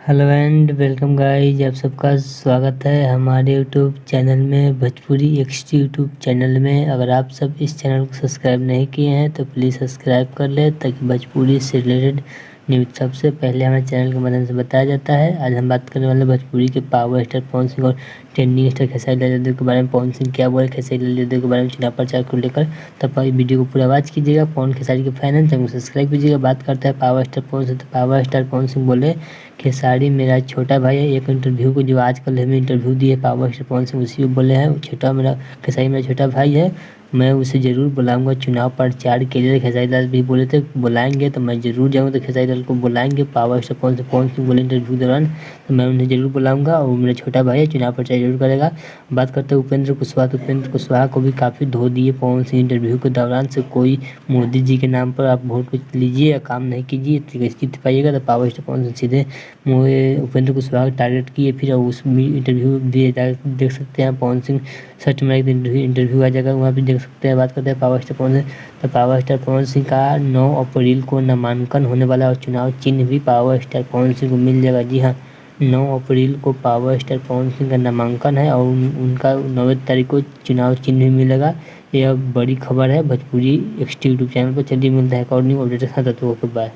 Hello and welcome guys, आप सबका स्वागत है हमारे यूट्यूब चैनल में भोजपुरी एक्सटी यूट्यूब चैनल में। अगर आप सब इस चैनल को सब्सक्राइब नहीं किए हैं तो प्लीज़ सब्सक्राइब कर ले ताकि भोजपुरी से रिलेटेड न्यूज़ सबसे पहले हमारे चैनल के माध्यम से बताया जाता है। आज हम बात करने वाले भोजपुरी के पावर स्टार पवन सिंह और ट्रेंडिंग स्टार खेसारी लाल यादव के बारे में। पवन सिंह क्या बोले खेसारी लाल यादव के बारे में चुनाव प्रचार को लेकर, तब वीडियो को पूरा वॉच कीजिएगा। पवन खेसारी के फैन हैं चैनल को सब्सक्राइब कीजिएगा। बात करते हैं पावर स्टार पवन सिंह। तो पावर स्टार पवन सिंह बोले खेसारी मेरा छोटा भाई है। एक इंटरव्यू को जो आजकल हमें इंटरव्यू दिए पावर स्टार पवन सिंह, उसी को बोले हैं छोटा मेरा खेसारी मेरा छोटा भाई है, मैं उसे ज़रूर बुलाऊंगा चुनाव प्रचार के लिए। खेसारी लाल भी बोले थे बुलाएंगे तो मैं ज़रूर जाऊँगा, तो खेसारी लाल को बुलाएंगे। पावर स्टार पवन सिंह बोले इंटरव्यू के दौरान तो मैं उन्हें ज़रूर बुलाऊंगा और मेरा छोटा भाई है, चुनाव प्रचार जरूर करेगा। बात करते हैं उपेंद्र कुशवाहा। तो उपेंद्र कुशवाहा को भी काफ़ी धो दिए पवन सिंह इंटरव्यू के दौरान से। कोई मोदी जी के नाम पर आप वोट लीजिए या काम नहीं कीजिए जीत पाइएगा। तो पावर स्टार पवन सिंह सीधे उपेंद्र कुशवाहा को टारगेट किए। फिर उस इंटरव्यू भी देख सकते हैं पवन सिंह सर्च में इंटरव्यू आ जाएगा, वहाँ भी देख सकते हैं। बात करते हैं पावर स्टार पवन सिंह। तो पावर स्टार पवन सिंह का 9 अप्रैल को नामांकन होने वाला और चुनाव चिन्ह भी पावर स्टार पवन सिंह को मिल जाएगा। जी हाँ, 9 अप्रैल को पावर स्टार पवन सिंह का नामांकन है और उनका 9 तारीख को चुनाव चिन्ह भी मिलेगा। यह बड़ी खबर है भोजपुरी एक्सटी यूट्यूब चैनल पर। चलिए मिलता है एक और न्यू अपडेट के साथ। तो बाय।